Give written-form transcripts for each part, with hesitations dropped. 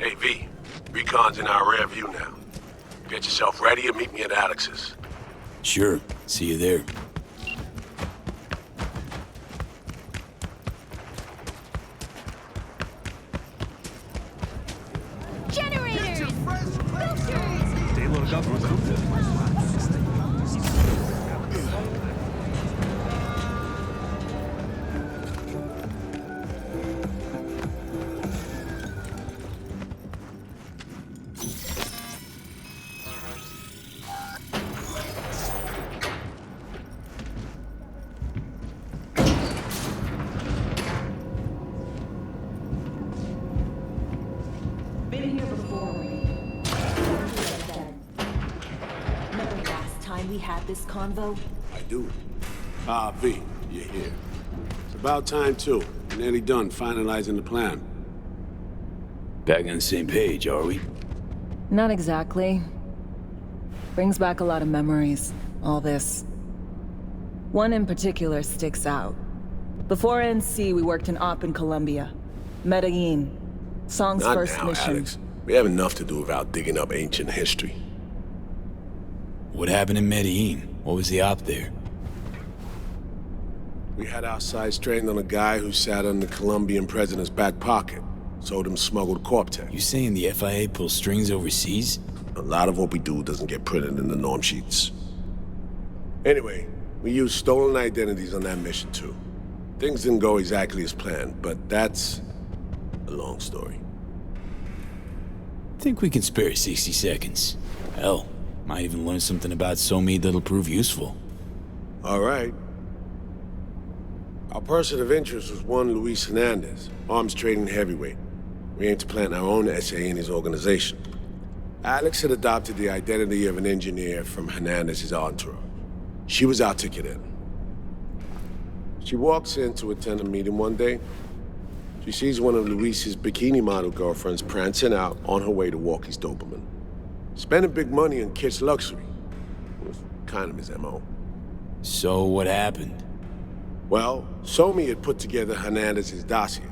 Hey, V. Recon's in our rear view now. Get yourself ready and meet me at Alex's. Sure. See you there. Generators! Filters! Dayload government. Been here before. Remember last time we had this convo? I do. Ah, V, you're here. It's about time, too. We're nearly done finalizing the plan. Back on the same page, are we? Not exactly. Brings back a lot of memories, all this. One in particular sticks out. Before NC, we worked in Op in Colombia. Medellin. Song's Not first now, mission. Alex. We have enough to do without digging up ancient history. What happened in Medellin? What was the op there? We had our sights trained on a guy who sat on the Colombian president's back pocket. Sold him smuggled Corp-Tech. You saying the FIA pulls strings overseas? A lot of what we do doesn't get printed in the norm sheets. Anyway, we used stolen identities on that mission too. Things didn't go exactly as planned, but that's a long story. Think we can spare 60 seconds. Hell, might even learn something about Somi that'll prove useful. All right. Our person of interest was one Luis Hernandez, arms trading heavyweight. We aim to plant our own SA in his organization. Alex had adopted the identity of an engineer from Hernandez's entourage. She was our ticket in. She walks in to attend a meeting one day. She sees one of Luis's bikini model girlfriends prancing out on her way to walk his Doberman. Spending big money on kitsch luxury was kind of his MO. So what happened? Well, Somi had put together Hernandez's dossier.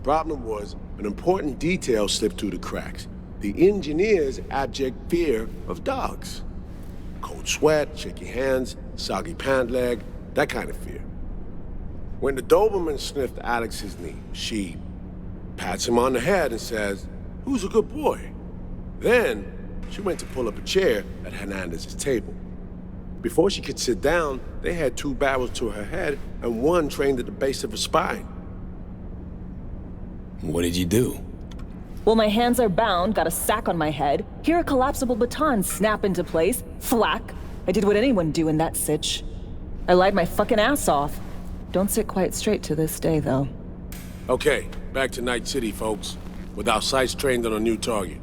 Problem was, an important detail slipped through the cracks. The engineer's abject fear of dogs. Cold sweat, shaky hands, soggy pant leg, that kind of fear. When the Doberman sniffed Alex's knee, she pats him on the head and says, "Who's a good boy?" Then, she went to pull up a chair at Hernandez's table. Before she could sit down, they had two barrels to her head and one trained at the base of her spine. What did you do? Well, my hands are bound, got a sack on my head. Here a collapsible baton snap into place. Thwack. I did what anyone do in that sitch. I lied my fucking ass off. Don't sit quite straight to this day, though. Okay, back to Night City, folks. With our sights trained on a new target.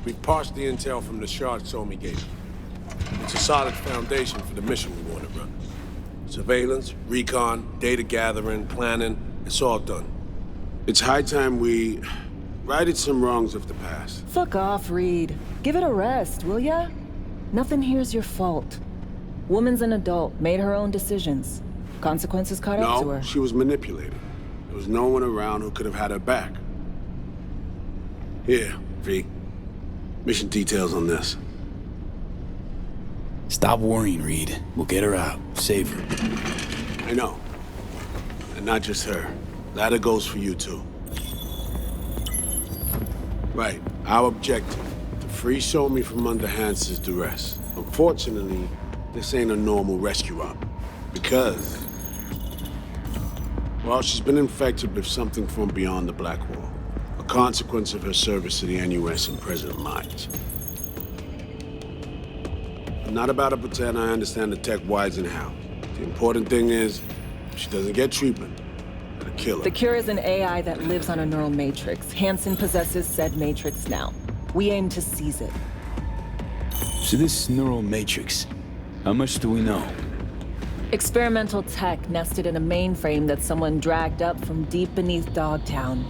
We've parsed the intel from the shard Somi gave me. It's a solid foundation for the mission we want to run. Surveillance, recon, data gathering, planning, it's all done. It's high time we righted some wrongs of the past. Fuck off, Reed. Give it a rest, will ya? Nothing here's your fault. Woman's an adult, made her own decisions. Consequences caught up to No, her. she was manipulated. There was no one around who could have had her back. Here, V. Mission details on this. Stop worrying, Reed. We'll get her out. Save her. I know. And not just her. Ladder goes for you, too. Right. Our objective. To free Somi from under Hansen's duress. Unfortunately, this ain't a normal rescue op. Because... well, she's been infected with something from beyond the Black Wall. A consequence of her service to the NUS and President Mines. I'm not about to pretend I understand the tech whys and how. The important thing is, if she doesn't get treatment, that the killer. The Cure is an AI that lives on a neural matrix. Hansen possesses said matrix now. We aim to seize it. So this neural matrix, how much do we know? Experimental tech nested in a mainframe that someone dragged up from deep beneath Dogtown.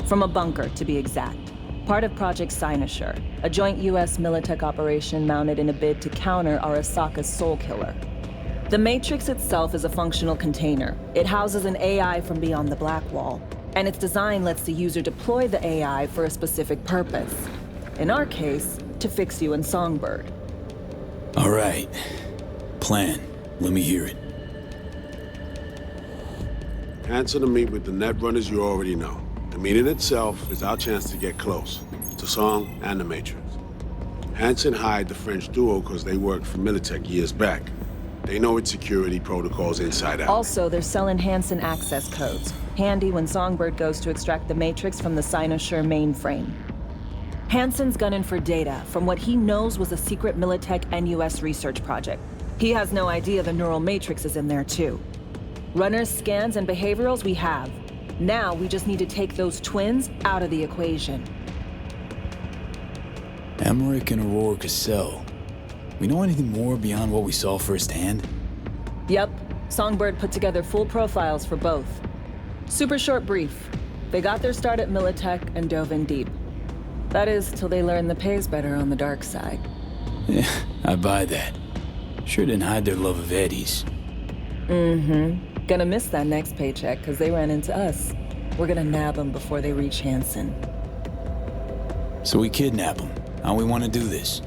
From a bunker, to be exact. Part of Project Cynosure, a joint US Militech operation mounted in a bid to counter Arasaka's Soul Killer. The Matrix itself is a functional container. It houses an AI from beyond the Black Wall, and its design lets the user deploy the AI for a specific purpose. In our case, to fix you and Songbird. All right. Plan. Let me hear it. Answer to meet with the net runners you already know. The meeting itself is our chance to get close to Song and the Matrix. Hansen hired the French duo because they worked for Militech years back. They know its security protocols inside out. Also, they're selling Hansen access codes. Handy when Songbird goes to extract the Matrix from the Cynosure mainframe. Hansen's gunning for data from what he knows was a secret Militech and US research project. He has no idea the neural matrix is in there too. Runners, scans, and behaviorals we have. Now we just need to take those twins out of the equation. Emmerich and Aurora Cassell. We know anything more beyond what we saw firsthand? Yep, Songbird put together full profiles for both. Super short brief. They got their start at Militech and dove in deep. That is, till they learned the pay's better on the dark side. Yeah, I buy that. Sure didn't hide their love of Eddie's. Mm-hmm. Gonna miss that next paycheck, because they ran into us. We're gonna nab them before they reach Hansen. So we kidnap them. How we want to do this?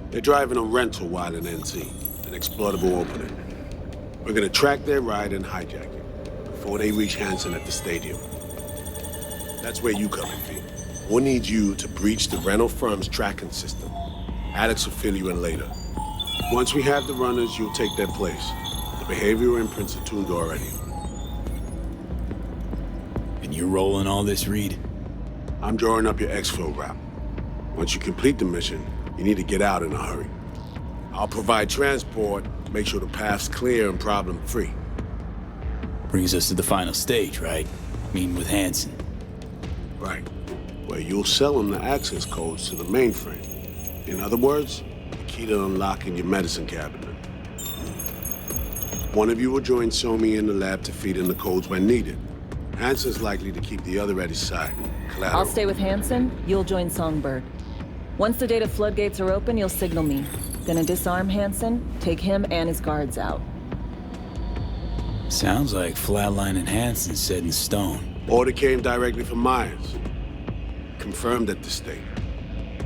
They're driving a rental while in NC, an exploitable opening. We're gonna track their ride and hijack it before they reach Hansen at the stadium. That's where you come in, V. We'll need you to breach the rental firm's tracking system. Alex will fill you in later. Once we have the runners, you'll take their place. The behavioral imprints are tuned already. And you're rolling all this, Reed? I'm drawing up your exfil route. Once you complete the mission, you need to get out in a hurry. I'll provide transport, make sure the path's clear and problem-free. Brings us to the final stage, right? Meeting with Hansen. Right. Where you'll sell them the access codes to the mainframe. In other words, the key to unlocking your medicine cabinet. One of you will join Somi in the lab to feed in the codes when needed. Hansen's likely to keep the other at his side. Collateral. I'll stay with Hansen, you'll join Songbird. Once the data floodgates are open, you'll signal me. Gonna disarm Hansen, take him and his guards out. Sounds like Flatline and Hansen set in stone. Order came directly from Myers. Confirmed at the state.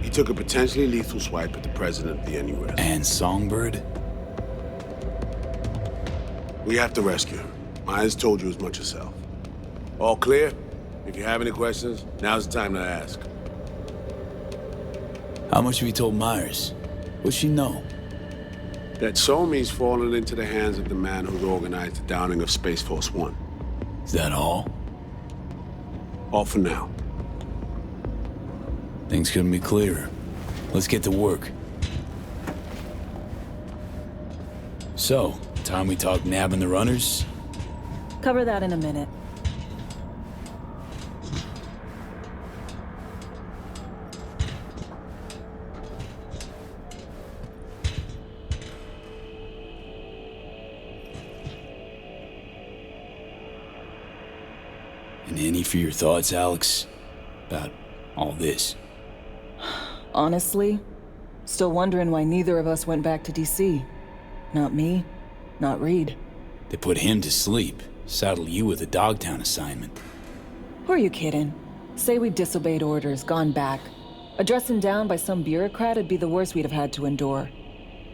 He took a potentially lethal swipe at the president of the NUS. And Songbird? We have to rescue him. Myers told you as much yourself. All clear? If you have any questions, now's the time to ask. How much have you told Myers? What's she know? That Somi's fallen into the hands of the man who's organized the downing of Space Force One. Is that all? All for now. Things couldn't be clearer. Let's get to work. So, time we talk nabbing the runners? Cover that in a minute. And any for your thoughts, Alex? About all this? Honestly, still wondering why neither of us went back to DC. Not me, not Reed. They put him to sleep, saddle you with a Dogtown assignment. Who are you kidding? Say we disobeyed orders, gone back. Addressing down by some bureaucrat would be the worst we'd have had to endure.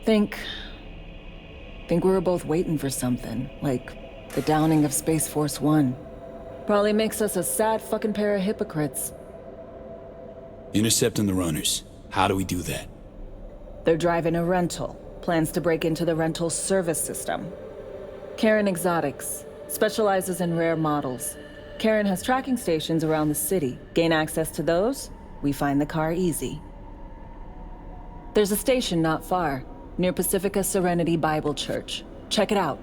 Think we were both waiting for something, like the downing of Space Force One. Probably makes us a sad fucking pair of hypocrites. Intercepting the runners. How do we do that? They're driving a rental. Plans to break into the rental service system. Karen Exotics specializes in rare models. Karen has tracking stations around the city. Gain access to those, we find the car easy. There's a station not far, near Pacifica Serenity Bible Church. Check it out.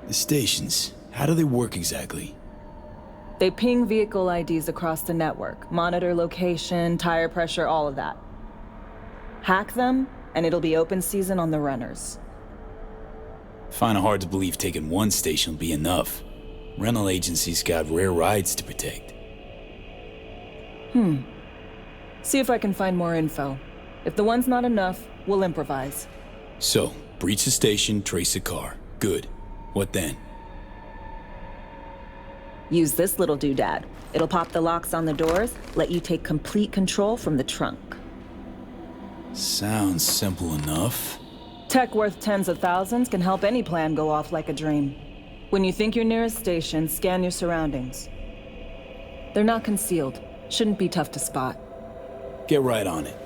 The stations, how do they work exactly? They ping vehicle IDs across the network, monitor location, tire pressure, all of that. Hack them, and it'll be open season on the runners. Find it hard to believe taking one station will be enough. Rental agencies got rare rides to protect. See if I can find more info. If the one's not enough, we'll improvise. So, breach the station, trace the car. Good. What then? Use this little doodad. It'll pop the locks on the doors, let you take complete control from the trunk. Sounds simple enough. Tech worth tens of thousands can help any plan go off like a dream. When you think your nearest station, scan your surroundings. They're not concealed. Shouldn't be tough to spot. Get right on it.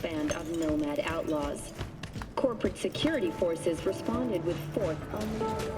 Band of nomad outlaws. Corporate security forces responded with force on the...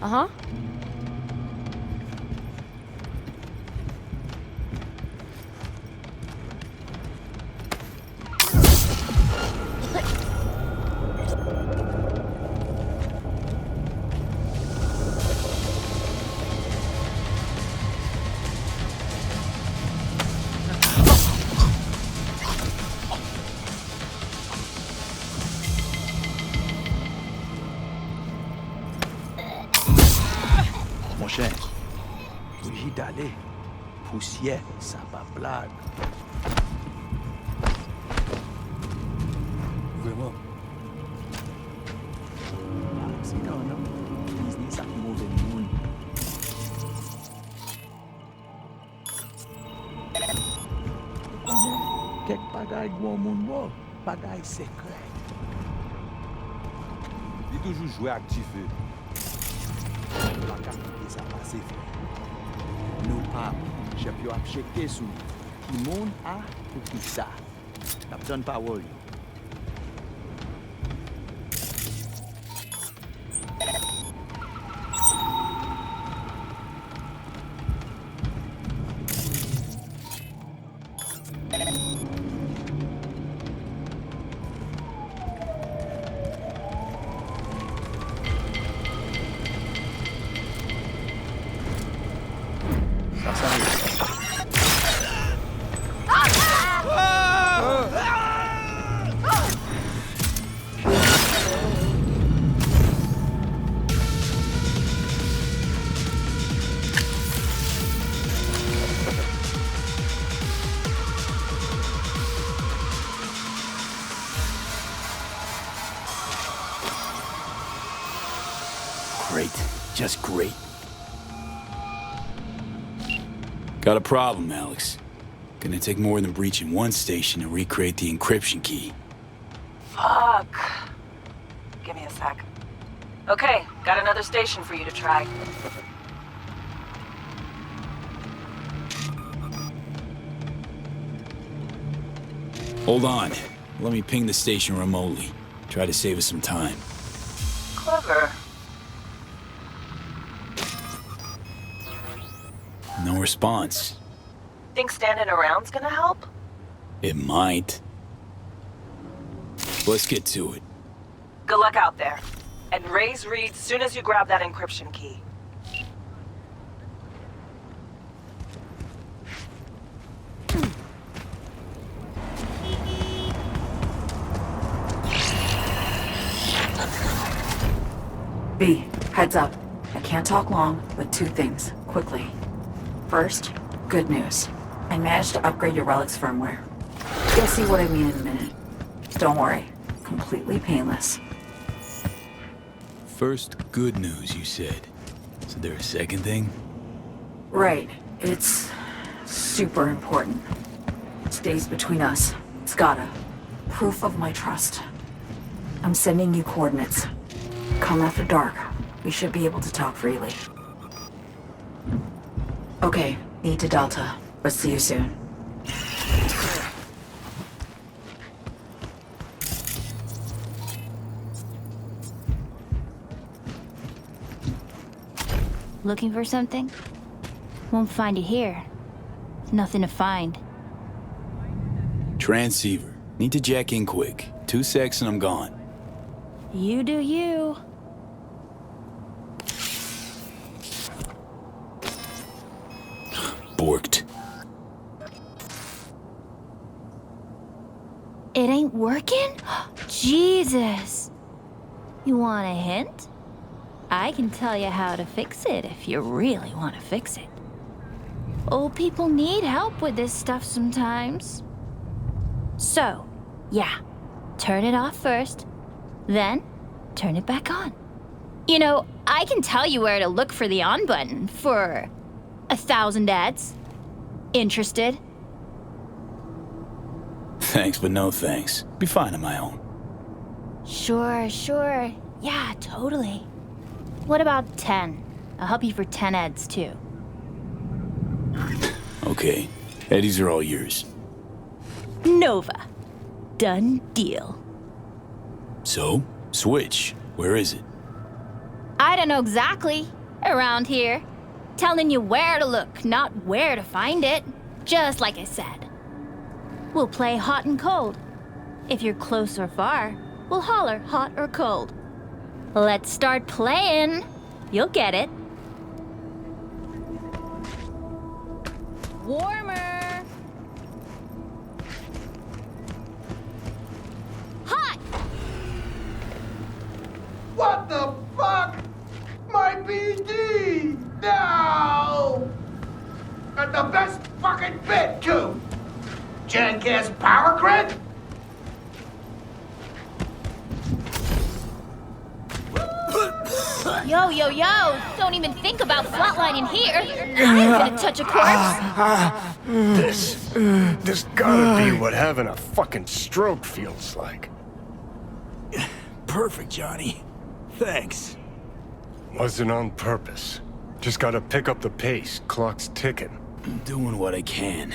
Uh-huh. Mon cher, bougie d'aller, poussière, ça va blague. Vraiment. Accident, non? Business ak mauvais monde. Kek bagay gwo moun wo, bagay secret. Il toujours joué activé. La carte ça passe. Nous pas, chef yo a checké sous. Qui monde a pour tout ça. N'a besoin pas worry. Great. Just great. Got a problem, Alex. Gonna take more than breaching one station to recreate the encryption key. Fuck. Give me a sec. Okay, got another station for you to try. Hold on. Let me ping the station remotely. Try to save us some time. Clever. No response. Think standing around's gonna help? It might. Let's get to it. Good luck out there. And raise Reed soon as you grab that encryption key. Heads up. I can't talk long, but two things, quickly. First, good news. I managed to upgrade your relic's firmware. You'll see what I mean in a minute. Don't worry. Completely painless. First, good news, you said. Is there a second thing? Right. It's super important. Stays between us. It's gotta. Proof of my trust. I'm sending you coordinates. Come after dark. We should be able to talk freely. Okay, need to Delta, but see you soon. Looking for something? Won't find it here. Nothing to find. Transceiver. Need to jack in quick. 2 secs and I'm gone. You do you. Borked. It ain't working? Jesus. You want a hint? I can tell you how to fix it if you really want to fix it. Old people need help with this stuff sometimes. So, yeah, turn it off first, then turn it back on. You know, I can tell you where to look for the on button for 1,000 ads. Interested? Thanks, but no thanks. Be fine on my own. Sure. Yeah, totally. What about 10? I'll help you for 10 ads too. Okay. Eddies are all yours. Nova. Done deal. So, switch. Where is it? I don't know exactly. Around here. Telling you where to look, not where to find it. Just like I said. We'll play hot and cold. If you're close or far, we'll holler hot or cold. Let's start playing. You'll get it. Warmer. Hot. What the fuck? My BD! No! And the best fucking bit, too! Jackass power grid? Yo! Don't even think about flatlining here. I'm gonna touch a corpse. This gotta be what having a fucking stroke feels like. Perfect, Johnny. Thanks. Wasn't on purpose. Just gotta pick up the pace. Clock's ticking. I'm doing what I can.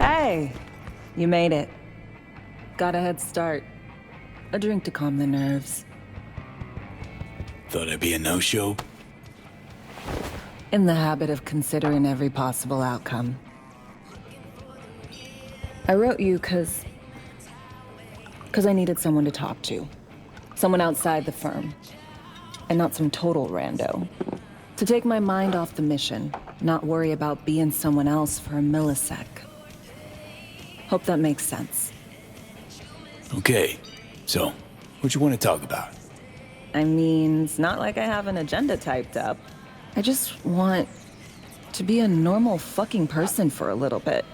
Hey, you made it. Got a head start. A drink to calm the nerves. Thought I'd be a no-show? In the habit of considering every possible outcome. I wrote you because I needed someone to talk to. Someone outside the firm. And not some total rando. To take my mind off the mission, not worry about being someone else for a millisec. Hope that makes sense. Okay, so, what you want to talk about? I mean, it's not like I have an agenda typed up. I just want to be a normal fucking person for a little bit.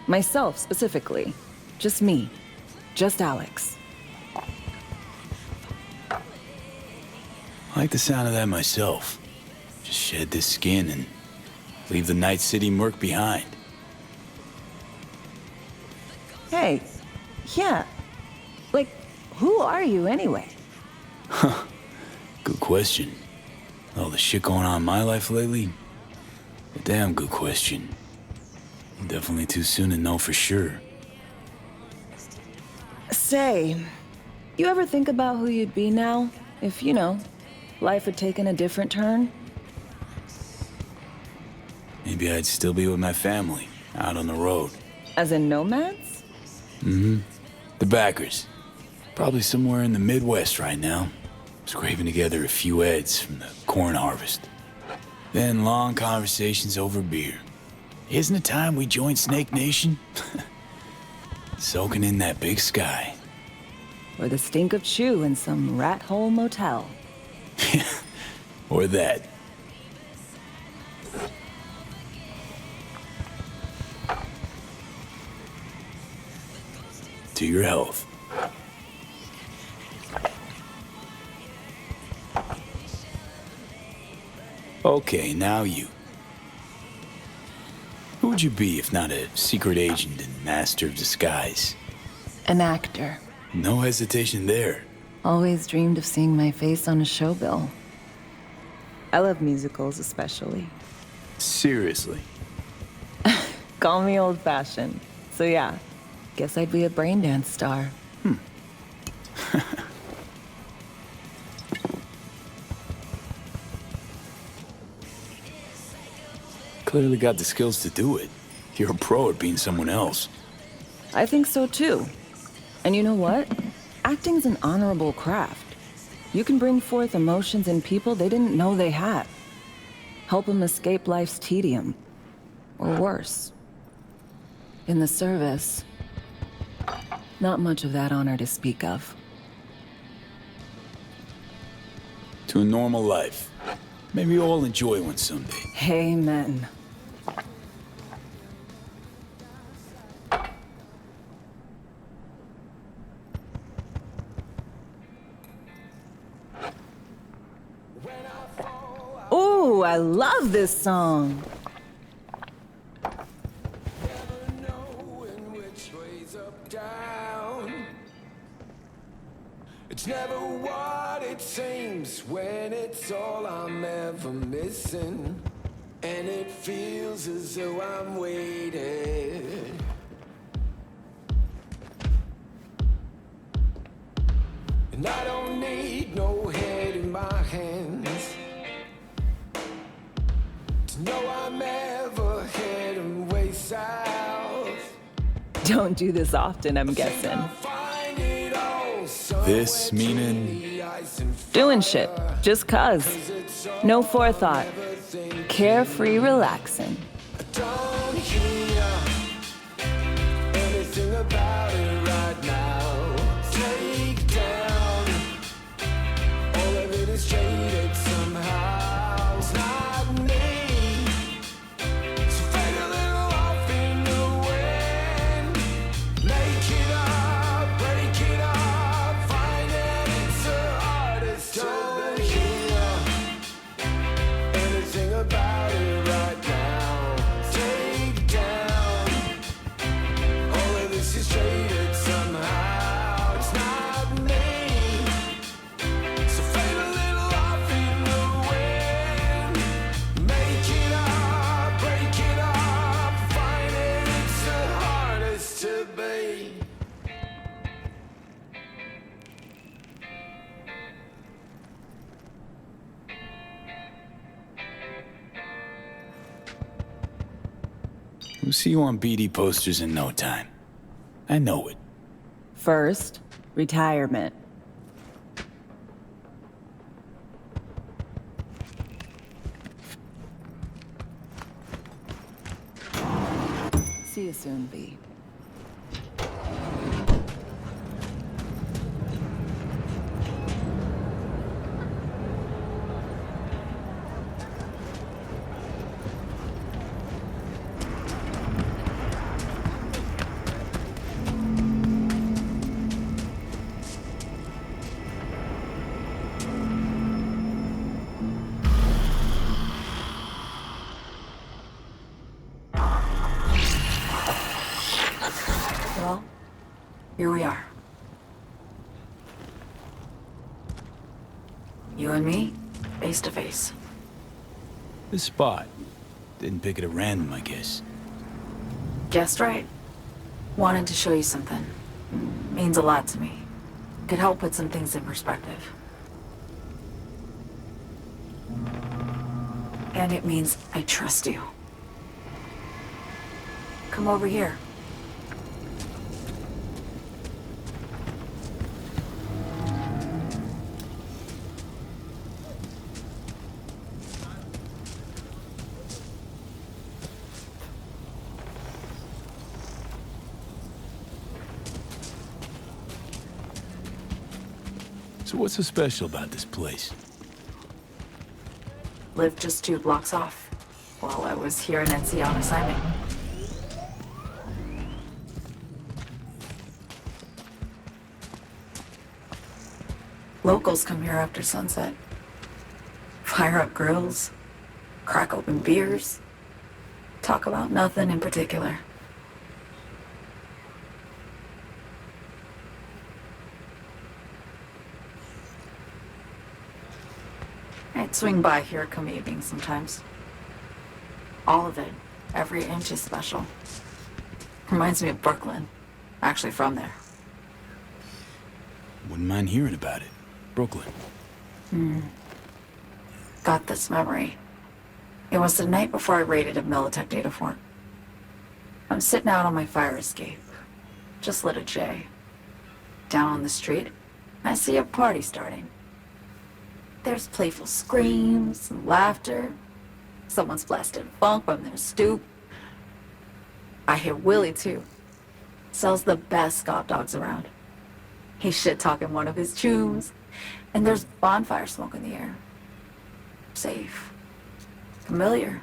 Myself, specifically. Just me. Just Alex. I like the sound of that myself. Just shed this skin and leave the Night City murk behind. Hey, yeah. Like, who are you anyway? Huh. Good question. All the shit going on in my life lately? A damn good question. Definitely too soon to know for sure. Say, you ever think about who you'd be now? If, you know, life had taken a different turn? Maybe I'd still be with my family, out on the road. As in nomads? Mm-hmm. The backers. Probably somewhere in the Midwest right now. Scraping together a few heads from the corn harvest. Then long conversations over beer. Isn't it time we joined Snake Nation? Soaking in that big sky. Or the stink of chew in some rat hole motel. Or that. To your health. Okay, now you. Who would you be if not a secret agent and master of disguise? An actor. No hesitation there. Always dreamed of seeing my face on a show bill. I love musicals especially. Seriously? Call me old-fashioned. So yeah, guess I'd be a braindance star. Clearly got the skills to do it. You're a pro at being someone else. I think so too. And you know what? Acting's an honorable craft. You can bring forth emotions in people they didn't know they had. Help them escape life's tedium. Or worse. In the service, not much of that honor to speak of. To a normal life. Maybe we'll all enjoy one someday. Amen. Ooh, I love this song. It's never what it seems when it's all I'm ever missing. And it feels as though I'm waiting. And I don't need no head in my hands to know I'm ever heading way south. Don't do this often, I'm guessing. This meaning? Doing shit, just cuz. No forethought. Carefree relaxing. Don't hear anything about it right now. Take down all of it is traded somehow. It's not me. So fade a little off in the wind. Make it up, break it up. Find that it's the hardest. Don't hear anything about it right now. Take We'll see you on BD posters in no time. I know it. First, retirement. See you soon, V. Well, here we are. You and me, face to face. This spot. Didn't pick it at random, I guess. Guessed right. Wanted to show you something. Means a lot to me. Could help put some things in perspective. And it means I trust you. Come over here. So what's so special about this place? Lived just 2 blocks off while I was here in NC on assignment. Locals come here after sunset. Fire up grills, crack open beers, talk about nothing in particular. I'd swing by here come evening sometimes. All of it, every inch is special. Reminds me of Brooklyn. Actually from there. Wouldn't mind hearing about it. Brooklyn. Got this memory. It was the night before I raided a Militech data fort. I'm sitting out on my fire escape. Just lit a J. Down on the street, I see a party starting. There's playful screams and laughter. Someone's blasting funk from their stoop. I hear Willie, too. Sells the best Scott dogs around. He's shit-talking one of his chooms. And there's bonfire smoke in the air. Safe. Familiar.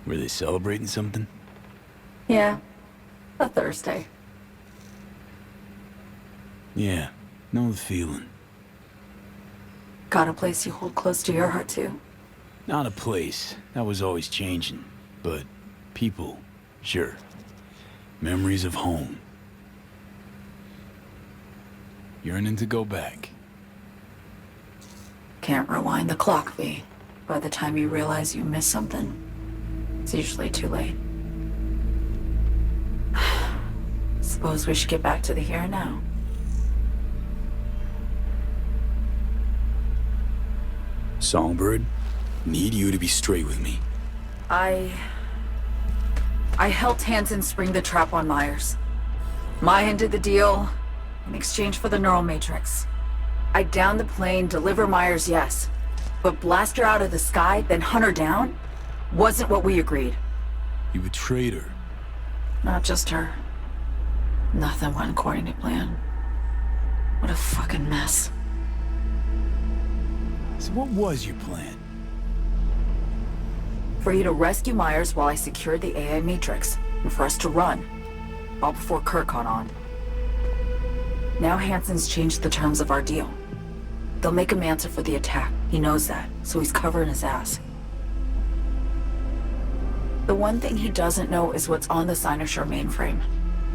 Were they celebrating something? Yeah. A Thursday. Yeah, know the feeling. Got a place you hold close to your heart, too? Not a place. That was always changing. But people, sure. Memories of home. Yearning to go back. Can't rewind the clock, V. By the time you realize you missed something, it's usually too late. Suppose we should get back to the here and now. Songbird, need you to be straight with me. I helped Hansen spring the trap on Myers. Mayan did the deal in exchange for the neural matrix. I downed the plane, deliver Myers, yes. But blast her out of the sky, then hunt her down? Wasn't what we agreed. You betrayed her. Not just her. Nothing went according to plan. What a fucking mess. So what was your plan? For you to rescue Myers while I secured the AI matrix, and for us to run. All before Kirk caught on. Now Hansen's changed the terms of our deal. They'll make him answer for the attack. He knows that, so he's covering his ass. The one thing he doesn't know is what's on the Cynosure mainframe.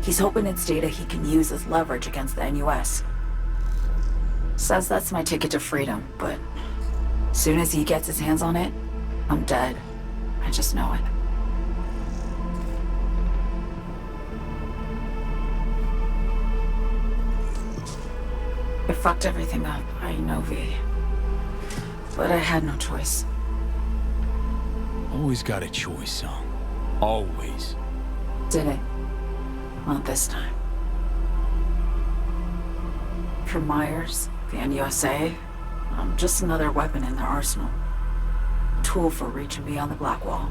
He's hoping it's data he can use as leverage against the NUS. Says that's my ticket to freedom, but soon as he gets his hands on it, I'm dead. I just know it. I fucked everything up, I know, V. But I had no choice. Always got a choice, Song. Always. Didn't. Not this time. For Myers, Van USA, I'm just another weapon in their arsenal. A tool for reaching beyond the Black Wall.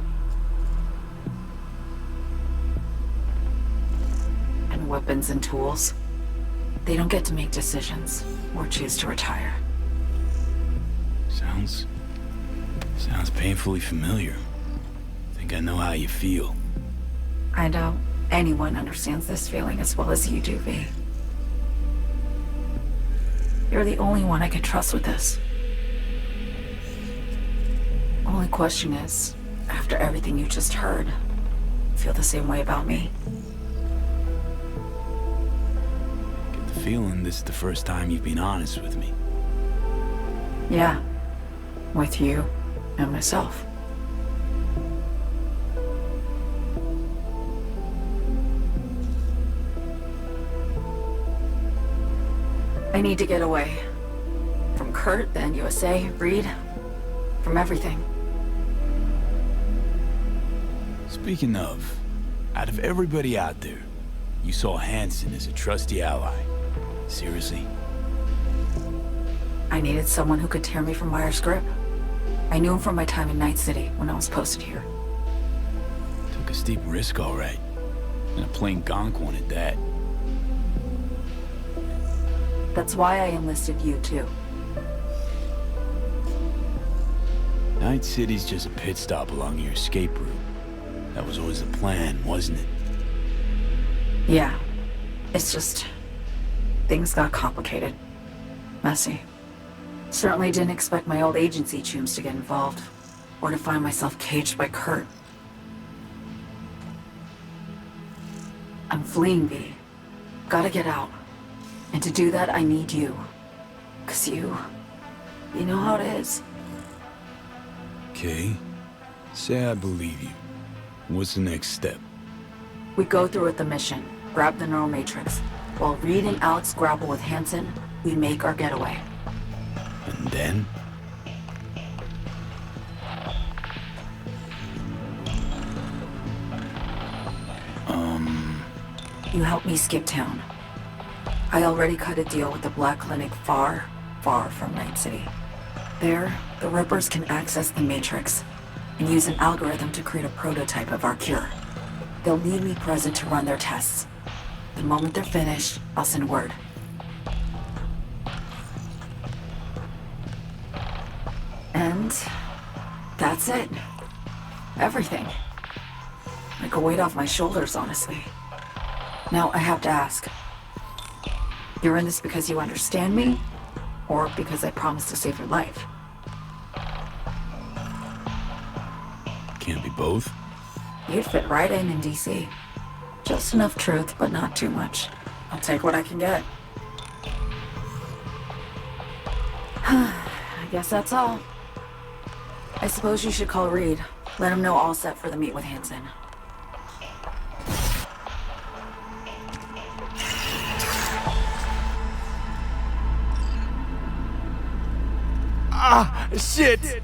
And weapons and tools, they don't get to make decisions or choose to retire. Sounds painfully familiar. Think I know how you feel. I doubt anyone understands this feeling as well as you do, V. You're the only one I can trust with this. Only question is, after everything you just heard, feel the same way about me? Get the feeling this is the first time you've been honest with me. Yeah. With you and myself. I need to get away. From Kurt, then USA, Reed. From everything. Speaking of, out of everybody out there, you saw Hansen as a trusty ally. Seriously? I needed someone who could tear me from Myers' grip. I knew him from my time in Night City when I was posted here. Took a steep risk, all right. And a plain gonk one at that. That's why I enlisted you, too. Night City's just a pit stop along your escape route. That was always the plan, wasn't it? Yeah. It's just... things got complicated. Messy. Certainly didn't expect my old agency chooms to get involved. Or to find myself caged by Kurt. I'm fleeing, V. Gotta get out. And to do that, I need you. 'Cause you know how it is. Okay. Say I believe you. What's the next step? We go through with the mission, grab the neural matrix. While Reed and Alex grapple with Hansen, we make our getaway. And then? You help me skip town. I already cut a deal with the Black Clinic far, far from Night City. There, the Rippers can access the Matrix and use an algorithm to create a prototype of our cure. They'll need me present to run their tests. The moment they're finished, I'll send word. And that's it. Everything. Like a weight off my shoulders, honestly. Now, I have to ask. You're in this because you understand me? Or because I promised to save your life? Can't be both. You'd fit right in DC. Just enough truth, but not too much. I'll take what I can get. I guess that's all. I suppose you should call Reed. Let him know all set for the meet with Hansen. Ah, shit!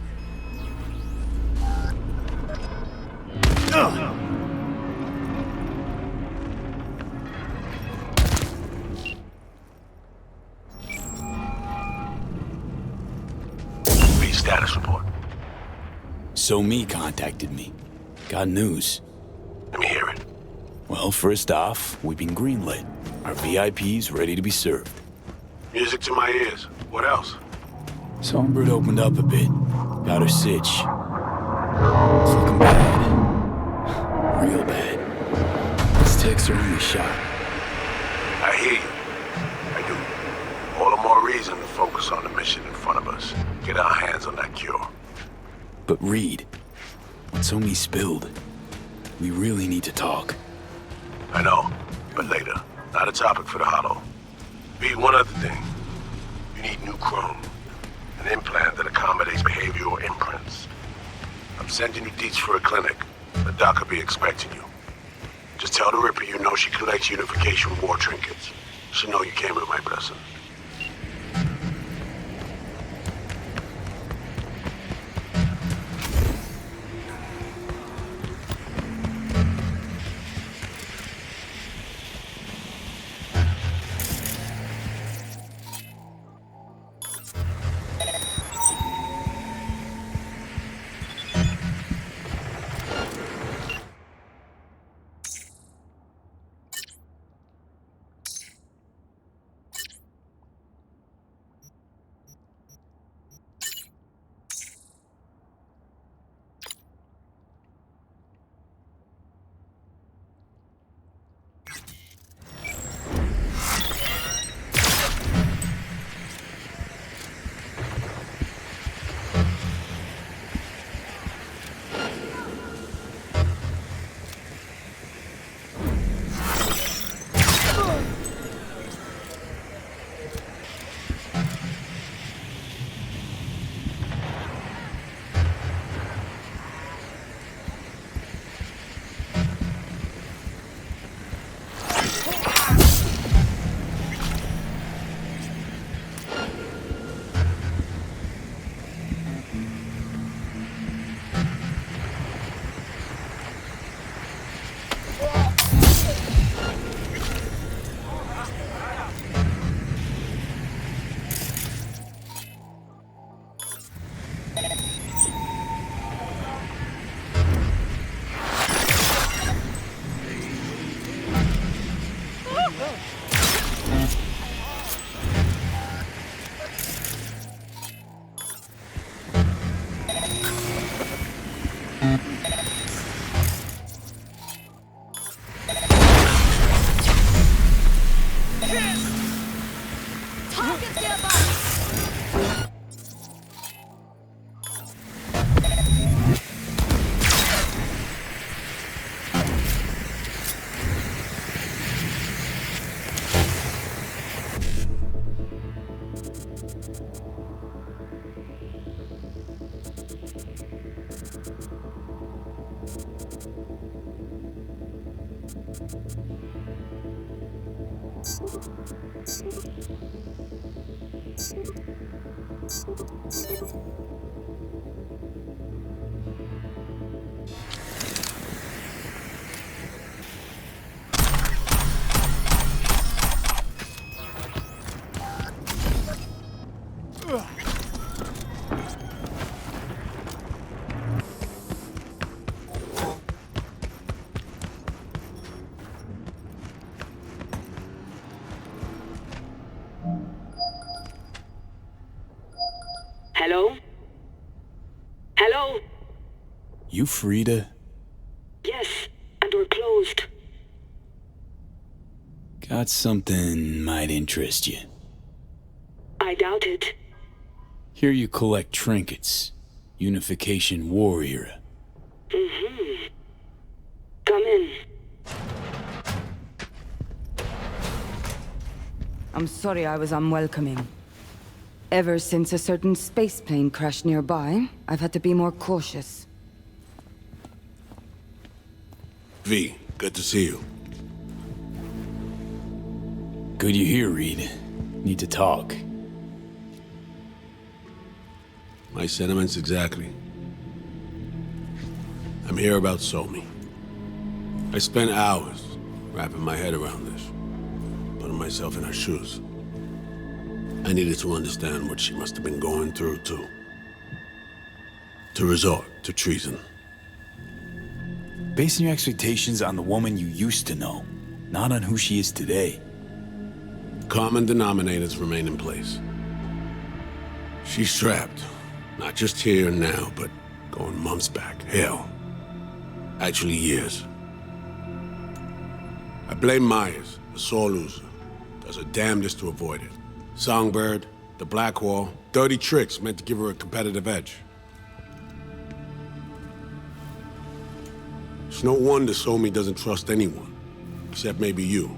Read status report. So Me contacted me. Got news. Let me hear it. Well, first off, we've been greenlit. Our VIP's ready to be served. Music to my ears. What else? Songbird opened up a bit. Got her sitch. It's looking bad. Real bad. These techs are only shot. I hear you. I do. All the more reason to focus on the mission in front of us. Get our hands on that cure. But Reed, what So Me spilled, we really need to talk. I know, but later. Not a topic for the Hollow. Be one other thing. You need new chrome. An implant that accommodates behavioral imprints. I'm sending you deets for a clinic. The doc will be expecting you. Just tell the Ripper you know she collects unification war trinkets. She'll know you came with my blessing. Hello? Hello? You Frida? Yes, and we're closed. Got something might interest you. I doubt it. Here you collect trinkets. Unification War era. Mm-hmm. Come in. I'm sorry I was unwelcoming. Ever since a certain space plane crashed nearby, I've had to be more cautious. V, good to see you. Good you're here, Reed. Need to talk. My sentiments exactly. I'm here about Somi. I spent hours wrapping my head around this, putting myself in her shoes. I needed to understand what she must have been going through, too. To resort to treason. Basing your expectations on the woman you used to know, not on who she is today. Common denominators remain in place. She's trapped. Not just here and now, but going months back. Hell. Actually years. I blame Myers, a sore loser. Does her damnedest to avoid it. Songbird, the Blackwall, dirty tricks meant to give her a competitive edge. It's no wonder Somi doesn't trust anyone, except maybe you,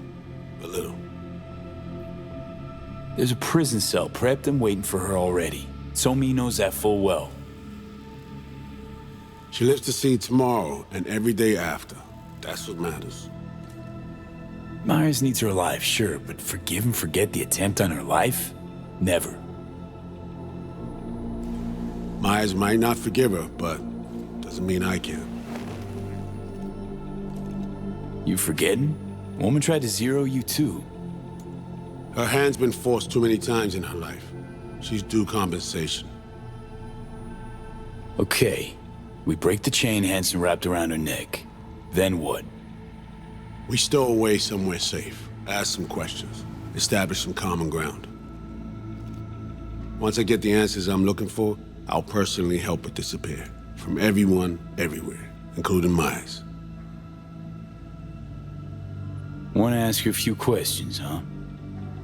a little. There's a prison cell prepped and waiting for her already. Somi knows that full well. She lives to see tomorrow and every day after. That's what matters. Myers needs her alive, sure, but forgive and forget the attempt on her life? Never. Myers might not forgive her, but doesn't mean I can. You forgetting? Woman tried to zero you too. Her hand's been forced too many times in her life. She's due compensation. Okay. We break the chain Hansen wrapped around her neck. Then what? We stow away somewhere safe, ask some questions, establish some common ground. Once I get the answers I'm looking for, I'll personally help her disappear. From everyone, everywhere, including Myers. Want to ask you a few questions, huh?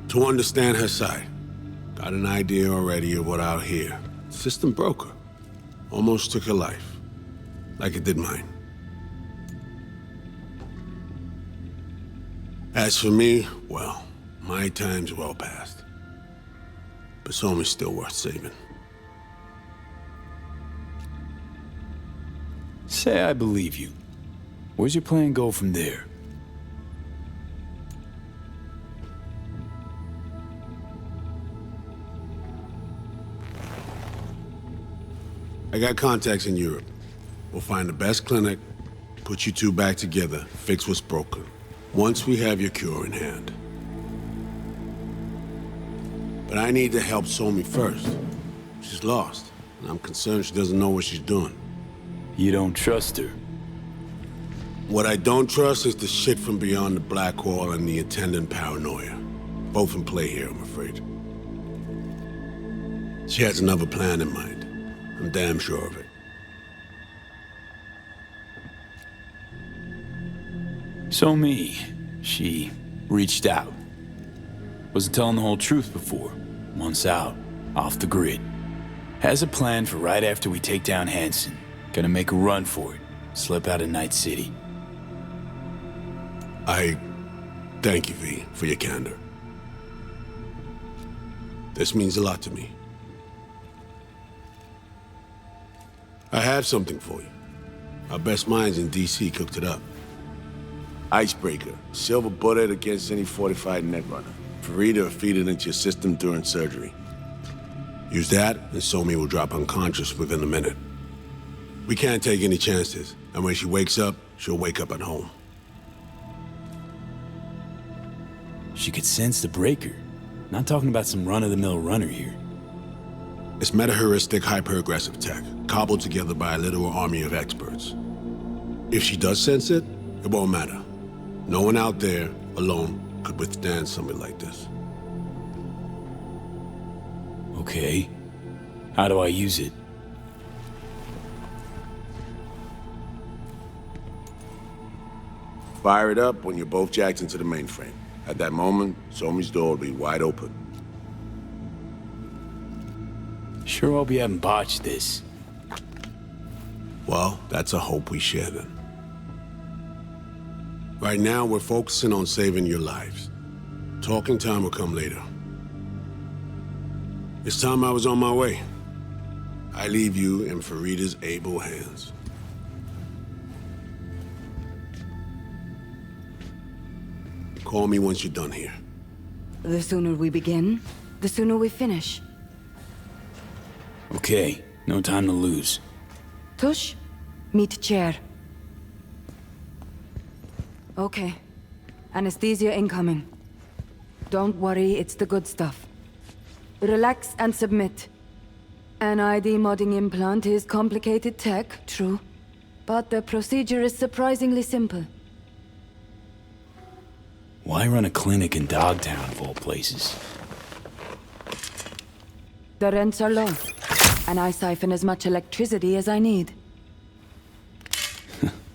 To understand her side. Got an idea already of what I'll hear. System broke her. Almost took her life. Like it did mine. As for me, well, my time's well past. But Somi's still worth saving. Say I believe you. Where's your plan go from there? I got contacts in Europe. We'll find the best clinic, put you two back together, fix what's broken. Once we have your cure in hand. But I need to help Somi first. She's lost, and I'm concerned she doesn't know what she's doing. You don't trust her? What I don't trust is the shit from beyond the black hole and the attendant paranoia. Both in play here, I'm afraid. She has another plan in mind. I'm damn sure of it. So me, she reached out. Wasn't telling the whole truth before. Months out, off the grid. Has a plan for right after we take down Hansen. Gonna make a run for it. Slip out of Night City. I thank you, V, for your candor. This means a lot to me. I have something for you. Our best minds in DC cooked it up. Icebreaker, silver bullet against any fortified netrunner. Farida will feed it into your system during surgery. Use that, and Somi will drop unconscious within a minute. We can't take any chances, and when she wakes up, she'll wake up at home. She could sense the breaker. Not talking about some run-of-the-mill runner here. It's meta-heuristic hyper-aggressive tech, cobbled together by a literal army of experts. If she does sense it, it won't matter. No one out there, alone, could withstand something like this. Okay. How do I use it? Fire it up when you're both jacked into the mainframe. At that moment, Somi's door will be wide open. Sure hope you haven't botched this. Well, that's a hope we share then. Right now, we're focusing on saving your lives. Talking time will come later. It's time I was on my way. I leave you in Farida's able hands. Call me once you're done here. The sooner we begin, the sooner we finish. Okay, no time to lose. Tush, meet chair. Okay. Anesthesia incoming. Don't worry, it's the good stuff. Relax and submit. An ID modding implant is complicated tech, true. But the procedure is surprisingly simple. Why run a clinic in Dogtown of all places? The rents are low, and I siphon as much electricity as I need.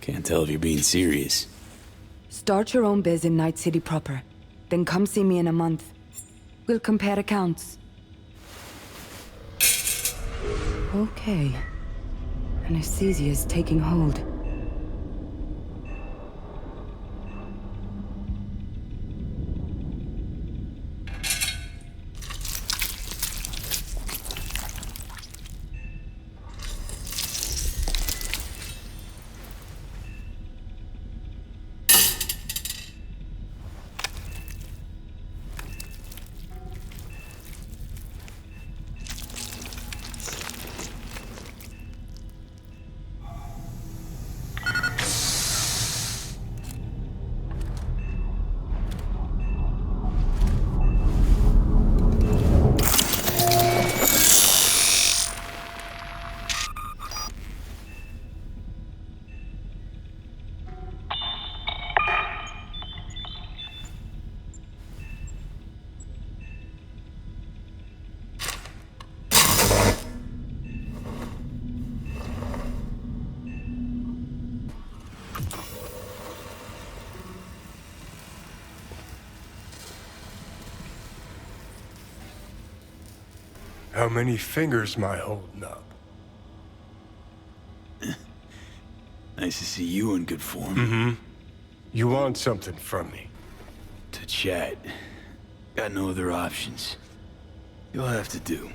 Can't tell if you're being serious. Start your own biz in Night City proper. Then come see me in a month. We'll compare accounts. Okay. Anesthesia is taking hold. How many fingers am I holding up? Nice to see you in good form. Mm-hmm. You want something from me? To chat. Got no other options. You'll have to do.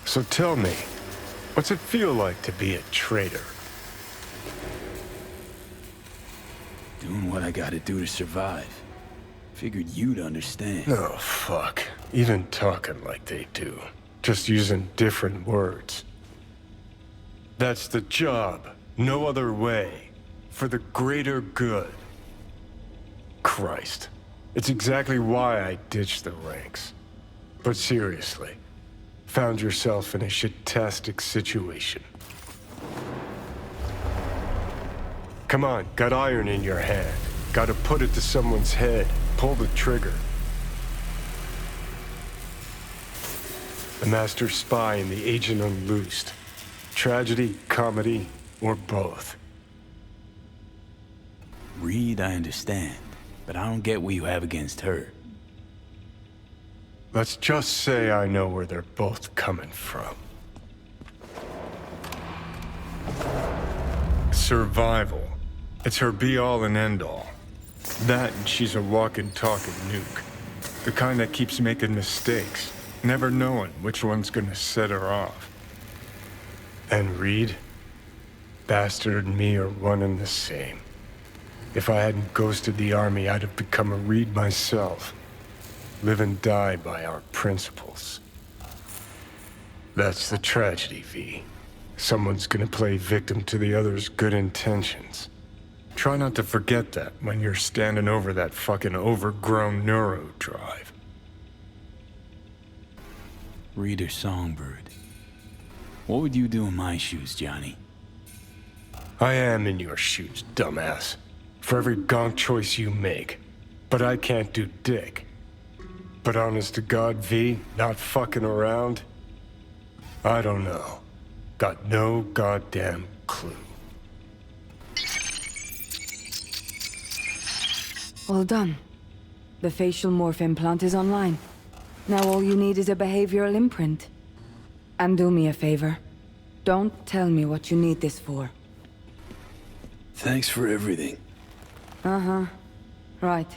So tell me, what's it feel like to be a traitor? Doing what I gotta do to survive. Figured you'd understand. Oh, fuck. Even talking like they do. Just using different words. That's the job. No other way. For the greater good. Christ. It's exactly why I ditched the ranks. But seriously, found yourself in a shit-tastic situation. Come on, got iron in your hand. Gotta put it to someone's head. Pull the trigger. The master spy and the agent unloosed. Tragedy, comedy, or both. Reed, I understand, but I don't get what you have against her. Let's just say I know where they're both coming from. Survival. It's her be-all and end-all. That and she's a walking, talking nuke. The kind that keeps making mistakes, never knowing which one's gonna set her off. And Reed? Bastard and me are one and the same. If I hadn't ghosted the army, I'd have become a Reed myself. Live and die by our principles. That's the tragedy, V. Someone's gonna play victim to the other's good intentions. Try not to forget that when you're standing over that fucking overgrown neuro drive. Reed or Songbird. What would you do in my shoes, Johnny? I am in your shoes, dumbass. For every gonk choice you make. But I can't do dick. But honest to God, V, not fucking around? I don't know. Got no goddamn clue. All done. The facial morph implant is online. Now all you need is a behavioral imprint. And do me a favor. Don't tell me what you need this for. Thanks for everything. Uh-huh. Right.